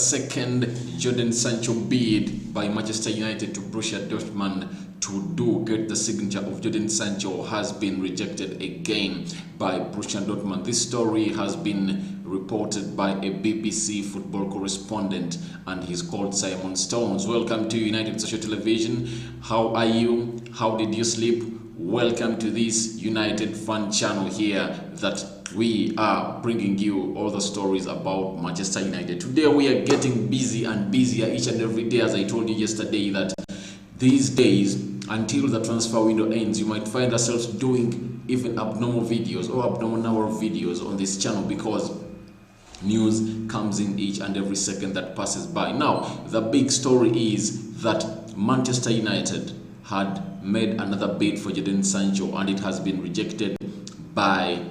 second Jodan Sancho bid by Manchester United to Brussia Dortmund to get the signature of Jodan Sancho has been rejected again by Brussia Dortmund. This story has been reported by a BBC football correspondent, and he's called Simon Stones. Welcome to United Social Television. How are you? How did you sleep? Welcome to this United fan channel here that we are bringing you all the stories about Manchester United. Today we are getting busy and busier each and every day. As I told you yesterday, that these days until the transfer window ends, you might find ourselves doing even abnormal videos or abnormal videos on this channel, because news comes in each and every second that passes by. Now, the big story is that Manchester United had made another bid for Jodan Sancho, and it has been rejected by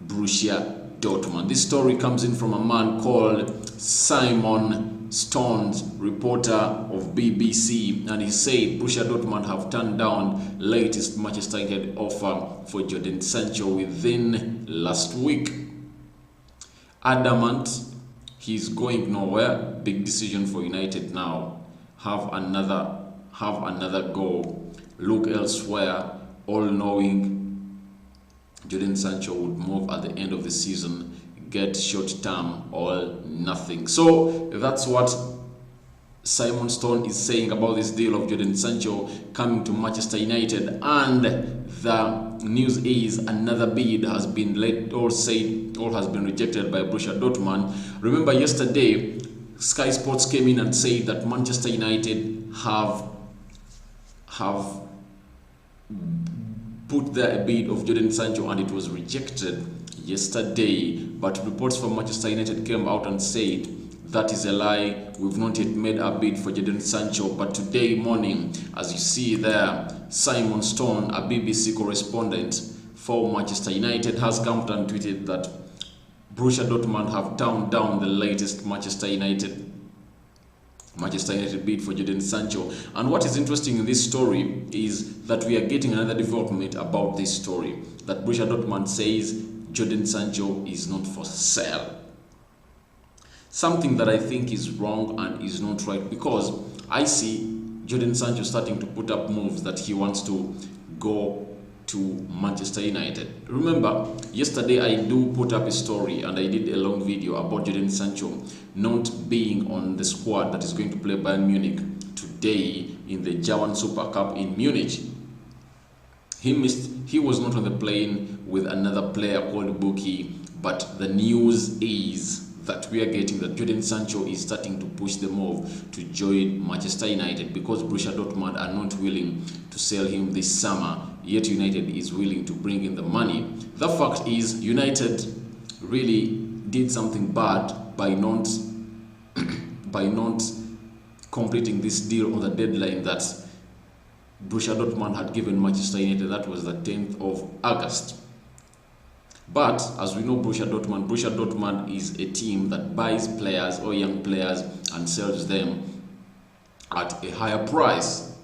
Brussia Dortmund. This story comes in from a man called Simon Stones, reporter of BBC, and he said Brussia Dortmund have turned down latest Manchester United offer for Jodan Sancho within last week. Adamant he's going nowhere. Big decision for United now. Have another goal. Look elsewhere. All knowing Jodan Sancho would move at the end of the season, get short term or nothing. So that's what Simon Stone is saying about this deal of Jodan Sancho coming to Manchester United. And the news is another bid has been has been rejected by Brussia Dortmund. Remember yesterday, Sky Sports came in and said that Manchester United have put their bid of Jodan Sancho and it was rejected yesterday. But reports from Manchester United came out and said that is a lie. We've not yet made a bid for Jodan Sancho. But today morning, as you see there, Simon Stone, a BBC correspondent for Manchester United, has come out and tweeted that Brussia Dortmund have turned down the latest Manchester United bid for Jodan Sancho. And what is interesting in this story is that we are getting another development about this story, that Brussia Dortmund says Jodan Sancho is not for sale. Something that I think is wrong and is not right, because I see Jodan Sancho starting to put up moves that he wants to go to Manchester United. Remember, yesterday I do put up a story and I did a long video about Jodan Sancho not being on the squad that is going to play Bayern Munich today in the German Super Cup in Munich. He was not on the plane with another player called Buki, but the news is that we are getting that Jodan Sancho is starting to push the move to join Manchester United, because Brussia Dortmund are not willing to sell him this summer, yet United is willing to bring in the money. The fact is, United really did something bad by not completing this deal on the deadline that Brussia Dortmund had given Manchester United. That was the 10th of August. But as we know, Brussia Dortmund is a team that buys players or young players and sells them at a higher price.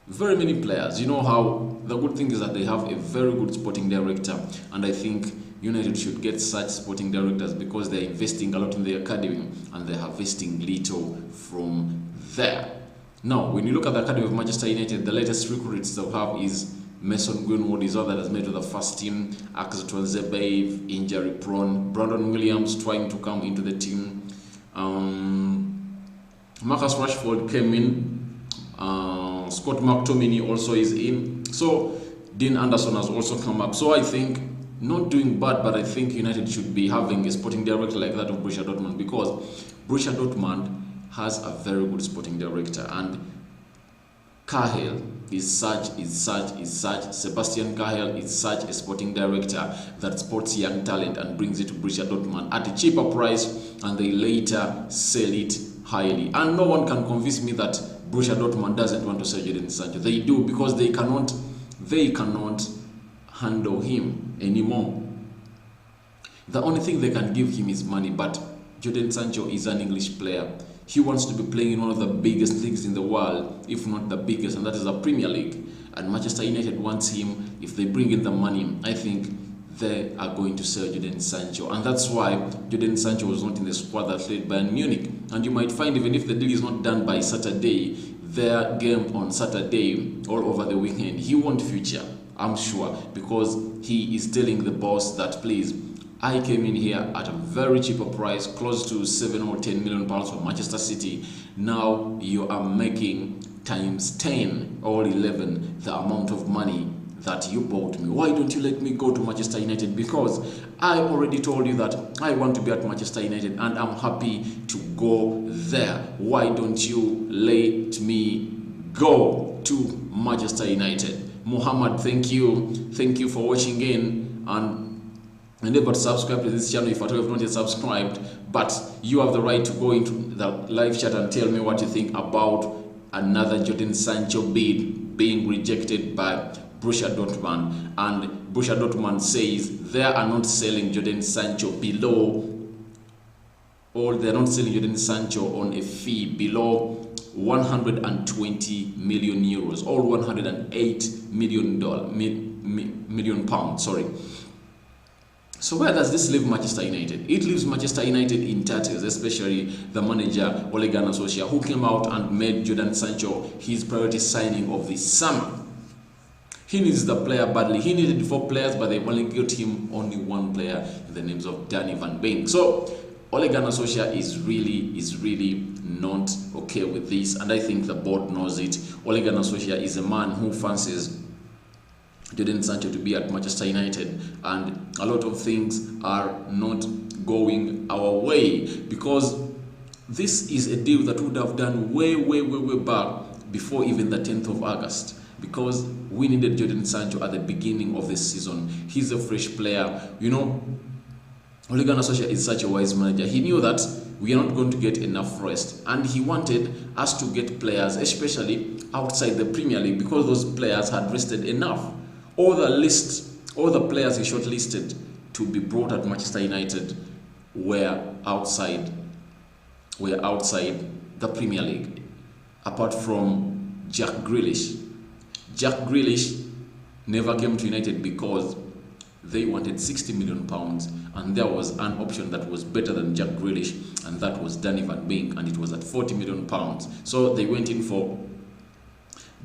Very many players. You know how the good thing is that they have a very good sporting director, and I think United should get such sporting directors, because they're investing a lot in the academy and they're harvesting little from there. Now, when you look at the academy of Manchester United, the latest recruits they have is Mason Greenwood is all that has made to the first team. Axel Zebev, injury prone. Brandon Williams trying to come into the team. Marcus Rashford came in. Scott McTominay also is in. So Dean Anderson has also come up. So I think not doing bad, but I think United should be having a sporting director like that of Brussia Dortmund, because Brussia Dortmund has a very good sporting director, and Cahill is such, Sebastian Cahill is such a sporting director that sports young talent and brings it to Brussia Dortmund at a cheaper price, and they later sell it highly. And no one can convince me that Brussia Dortmund doesn't want to sell Jodan Sancho. They do, because they cannot handle him anymore. The only thing they can give him is money, but Jodan Sancho is an English player. He wants to be playing in one of the biggest leagues in the world, if not the biggest, and that is the Premier League. And Manchester United wants him. If they bring in the money, I think they are going to sell Jodan Sancho, and that's why Jodan Sancho was not in the squad that played Bayern Munich. And you might find, even if the deal is not done by Saturday, their game on Saturday or over the weekend, he won't feature, I'm sure, because he is telling the boss that, please, I came in here at a very cheaper price, close to 7 or 10 million pounds for Manchester City. Now you are making times 10 or 11 the amount of money that you bought me. Why don't you let me go to Manchester United? Because I already told you that I want to be at Manchester United and I'm happy to go there. Why don't you let me go to Manchester United? Muhammad, thank you. Thank you for watching in, and remember to subscribe to this channel if at all you have not yet subscribed. But you have the right to go into the live chat and tell me what you think about another Jodan Sancho bid being rejected by Brussia Dortmund. And Brussia Dortmund says they are not selling Jodan Sancho below, or they're not selling Jodan Sancho on a fee below 120 million euros or 108 million pounds. Sorry. So where does this leave Manchester United? It leaves Manchester United in tatters, especially the manager Ole Gunnar Solskjaer, who came out and made Jodan Sancho his priority signing of this summer. He needs the player badly. He needed 4 players, but they only got him only 1 player in the names of Danny Van Beek. So Ole Gunnar Solskjaer is really not okay with this, and I think the board knows it. Ole Gunnar Solskjaer is a man who fancies Jodan Sancho to be at Manchester United, and a lot of things are not going our way, because this is a deal that would have done way back before even the 10th of August, because we needed Jodan Sancho at the beginning of the season. He's a fresh player. You know, Ole Gunnar Solskjaer is such a wise manager. He knew that we are not going to get enough rest, and he wanted us to get players, especially outside the Premier League, because those players had rested enough. All the players he shortlisted to be brought at Manchester United were outside the Premier League, apart from Jack Grealish. Jack Grealish never came to United because they wanted 60 million pounds, and there was an option that was better than Jack Grealish, and that was Danny Van Beek, and it was at 40 million pounds. So they went in for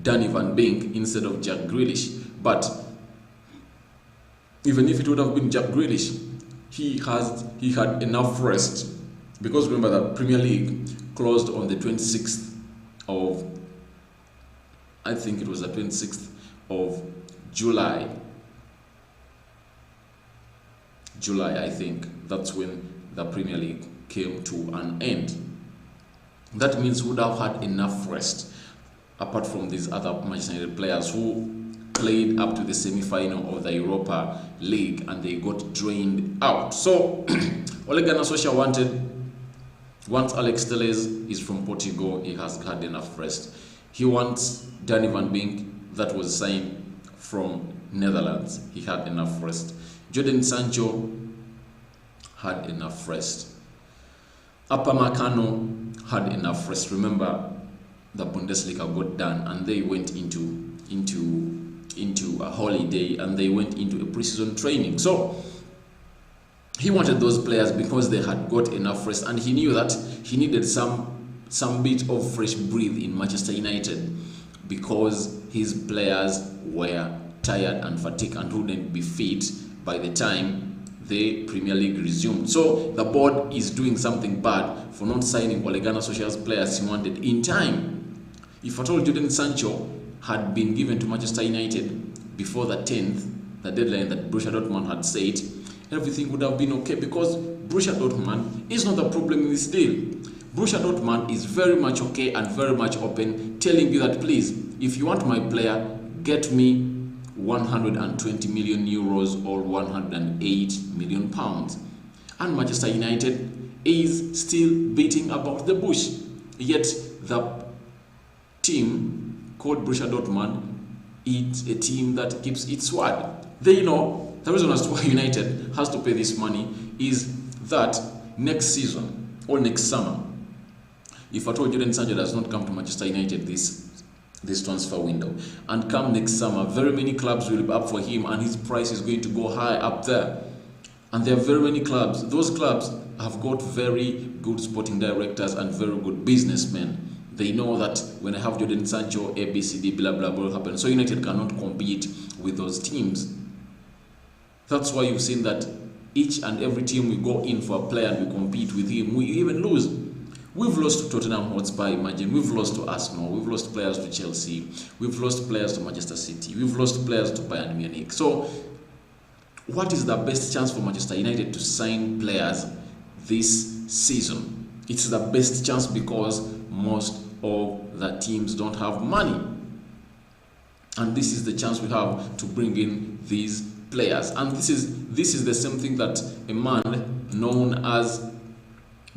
Danny Van Beek instead of Jack Grealish. But even if it would have been Jack Grealish, he had enough rest, because remember that Premier League closed on the 26th of, I think it was the 26th of July, I think. That's when the Premier League came to an end. That means we would have had enough rest, apart from these other Manchester United players who played up to the semi-final of the Europa League and they got drained out. So Ole Gunnar Solskjaer once Alex Telles is from Portugal, he has had enough rest. He wants Danny Van Beek, that was signed from Netherlands. He had enough rest. Jodan Sancho had enough rest. Upamecano had enough rest. Remember, the Bundesliga got done and they went into a holiday, and they went into a pre-season training. So he wanted those players because they had got enough rest, and he knew that he needed some bit of fresh breath in Manchester United, because his players were tired and fatigued and wouldn't be fit by the time the Premier League resumed. So the board is doing something bad for not signing Ole Gunnar Solskjaer's players he wanted in time. If at all Jodan Sancho had been given to Manchester United before the 10th, the deadline that Brussia Dortmund had said, everything would have been okay, because Brussia Dortmund is not the problem in this deal. Brussia Dortmund is very much okay and very much open, telling you that, please, if you want my player, get me 120 million euros or 108 million pounds. And Manchester United is still beating about the bush. Yet the team called Brussia Dortmund is a team that keeps its word. They know the reason as to why United has to pay this money is that next season or next summer, if at all Jodan Sancho does not come to Manchester United this this transfer window. And come next summer, very many clubs will be up for him, and his price is going to go high up there. And there are very many clubs. Those clubs have got very good sporting directors and very good businessmen. They know that when I have Jodan Sancho, A, B, C, D, blah, blah, blah, will happen. So United cannot compete with those teams. That's why you've seen that each and every team we go in for a player and we compete with him, we even lose. We've lost to Tottenham Hotspur, imagine. We've lost to Arsenal. We've lost players to Chelsea. We've lost players to Manchester City. We've lost players to Bayern Munich. So what is the best chance for Manchester United to sign players this season? It's the best chance because most of the teams don't have money. And this is the chance we have to bring in these players. And this is the same thing that a man known as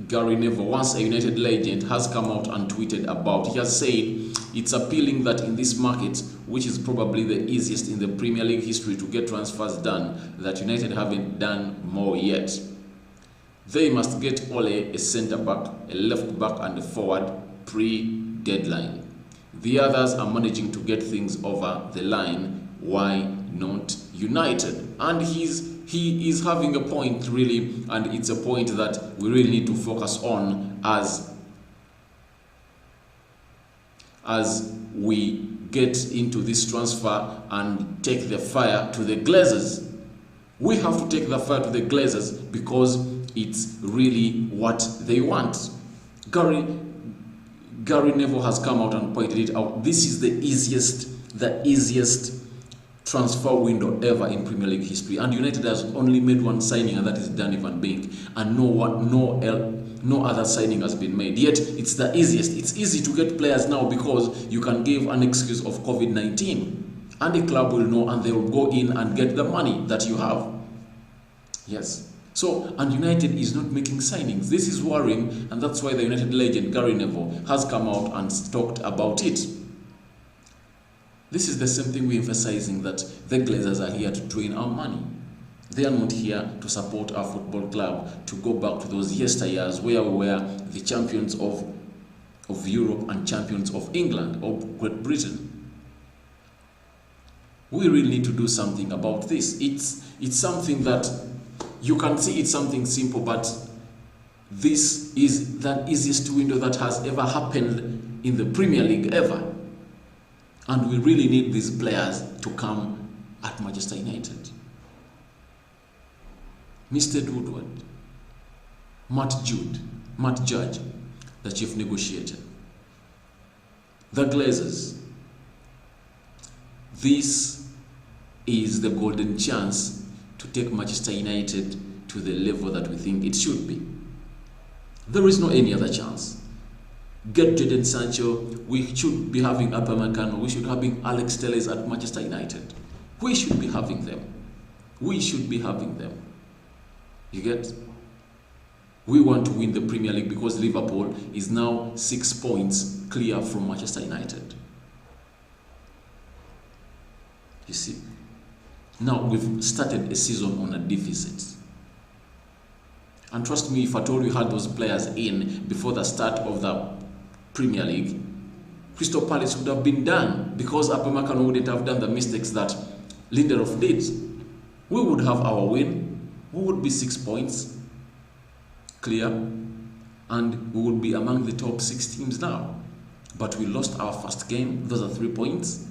Gary Neville, once a United legend, has come out and tweeted about. He has said it's appealing that in this market, which is probably the easiest in the Premier League history to get transfers done, that United haven't done more yet. They must get Ole, a centre-back, a left-back and a forward pre-deadline. The others are managing to get things over the line. Why not United? And he is having a point, really, and it's a point that we really need to focus on as we get into this transfer and take the fire to the Glazers. We have to take the fire to the Glazers because it's really what they want. Gary Neville has come out and pointed it out. This is the easiest transfer window ever in Premier League history, and United has only made one signing, and that is Danny van Beek, and no other signing has been made. Yet it's the easiest. It's easy to get players now because you can give an excuse of COVID-19, and the club will know, and they will go in and get the money that you have. Yes. So, and United is not making signings. This is worrying, and that's why the United legend Gary Neville has come out and talked about it. This is the same thing we're emphasizing, that the Glazers are here to drain our money. They are not here to support our football club, to go back to those yesteryears where we were the champions of Europe and champions of England or Great Britain. We really need to do something about this. It's something that you can see it's something simple, but this is the easiest window that has ever happened in the Premier League ever. And we really need these players to come at Manchester United. Mr. Woodward, Matt Judge, the chief negotiator, the Glazers. This is the golden chance to take Manchester United to the level that we think it should be. There is no any other chance. Get Jodan Sancho. We should be having Upamecano. We should be having Alex Telles at Manchester United. We should be having them. We should be having them. You get? We want to win the Premier League because Liverpool is now 6 points clear from Manchester United. You see? Now we've started a season on a deficit. And trust me, if at all we had those players in before the start of the Premier League, Crystal Palace would have been done because Upamecano wouldn't have done the mistakes that Lindelof did. We would have our win. We would be 6 points clear, and we would be among the top 6 teams now. But we lost our first game. Those are 3 points.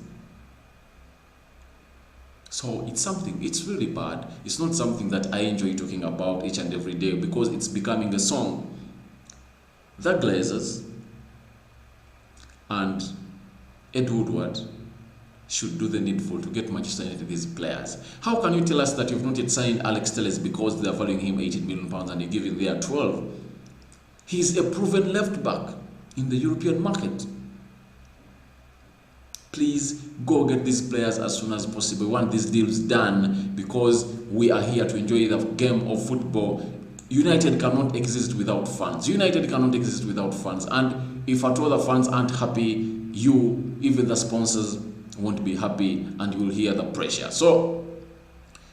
So it's really bad. It's not something that I enjoy talking about each and every day because it's becoming a song. The Glazers and Ed Woodward should do the needful to get Manchester United these players. How can you tell us that you've not yet signed Alex Telles because they're valuing him £18 million and you give him there 12? He's a proven left back in the European market. Please go get these players as soon as possible. We want these deals done because we are here to enjoy the game of football. United cannot exist without fans. United cannot exist without fans. And if at all the fans aren't happy, you, even the sponsors, won't be happy and you will hear the pressure. So,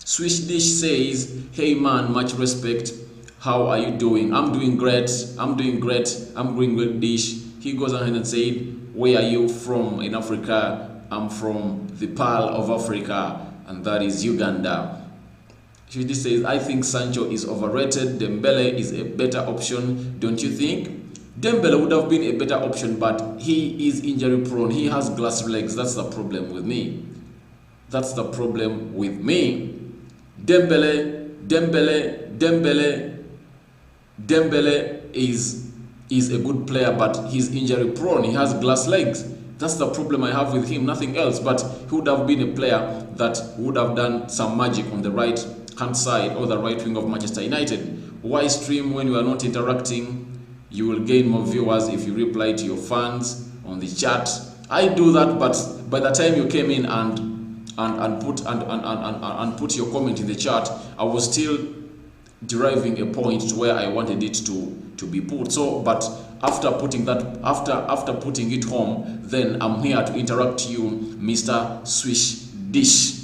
Swiss Dish says, hey man, much respect. How are you doing? I'm doing great. I'm doing great. I'm doing great, Dish. he goes ahead and said, where are you from in Africa? I'm from the Pearl of Africa, and that is Uganda. He says, I think Sancho is overrated. Dembele is a better option, don't you think? Dembele would have been a better option, but he is injury prone. He has glass legs. That's the problem with me. That's the problem with me. Dembele is a good player, but he's injury prone. He has glass legs. That's the problem I have with him, nothing else. But he would have been a player that would have done some magic on the right hand side or the right wing of Manchester United. Why stream when you are not interacting? You will gain more viewers if you reply to your fans on the chat. I do that, but by the time you came in and put your comment in the chat, I was still deriving a point to where I wanted it to be put. So, but after putting that, after putting it home, then I'm here to interact to you, Mr. Swish Dish.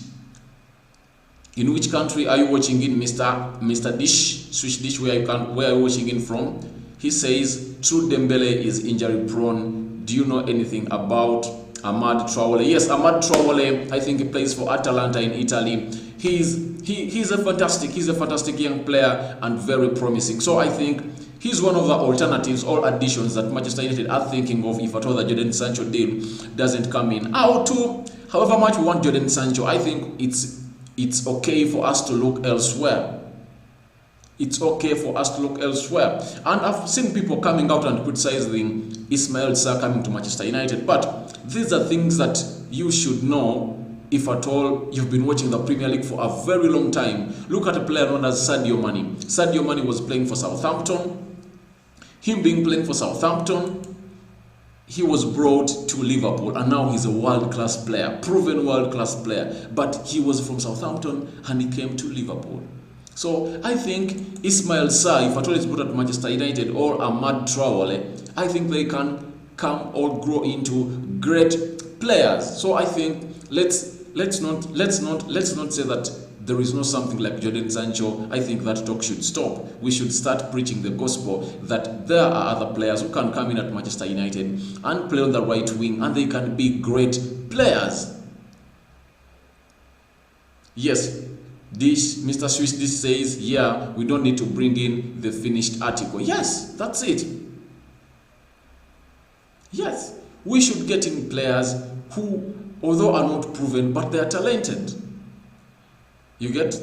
In which country are you watching in, Mr. Dish? Swish Dish, where are you watching in from? He says, true, Dembele is injury prone. Do you know anything about Ahmad Traore? Yes, Ahmad Traore, I think he plays for Atalanta in Italy. He's a fantastic young player and very promising. So I think he's one of the alternatives or additions that Manchester United are thinking of if at all the Jodan Sancho deal doesn't come in. However much we want Jodan Sancho, I think it's okay for us to look elsewhere. It's okay for us to look elsewhere. And I've seen people coming out and criticizing Ismail Sarr coming to Manchester United. But these are things that you should know if at all you've been watching the Premier League for a very long time. Look at a player known as Sadio Mane. Sadio Mane was playing for Southampton. Him playing for Southampton, he was brought to Liverpool, and now he's a world-class player, proven world-class player. But he was from Southampton and he came to Liverpool. So I think Ismail Sarr, if at all is brought at Manchester United, or Ahmad Traore, I think they can come or grow into great players. So I think let's not say that there is no something like Jodan Sancho. I think that talk should stop. We should start preaching the gospel that there are other players who can come in at Manchester United and play on the right wing, and they can be great players. Yes, Mr. Swiss this says, yeah, we don't need to bring in the finished article. Yes, that's it. Yes, we should get in players who, although are not proven, but they are talented. You get?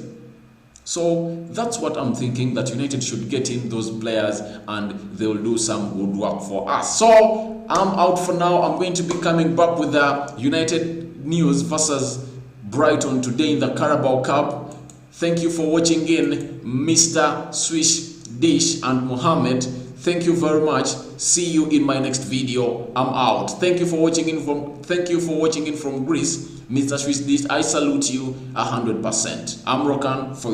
So that's what I'm thinking, that United should get in those players and they'll do some good work for us. So I'm out for now. I'm going to be coming back with the United news versus Brighton today in the Carabao Cup. Thank you for watching in, Mr. Swish Dish and Mohammed. Thank you very much. See you in my next video. I'm out. Thank you for watching in from Greece, Mr. Swiss Dish. I salute you 100%. I'm Rokani for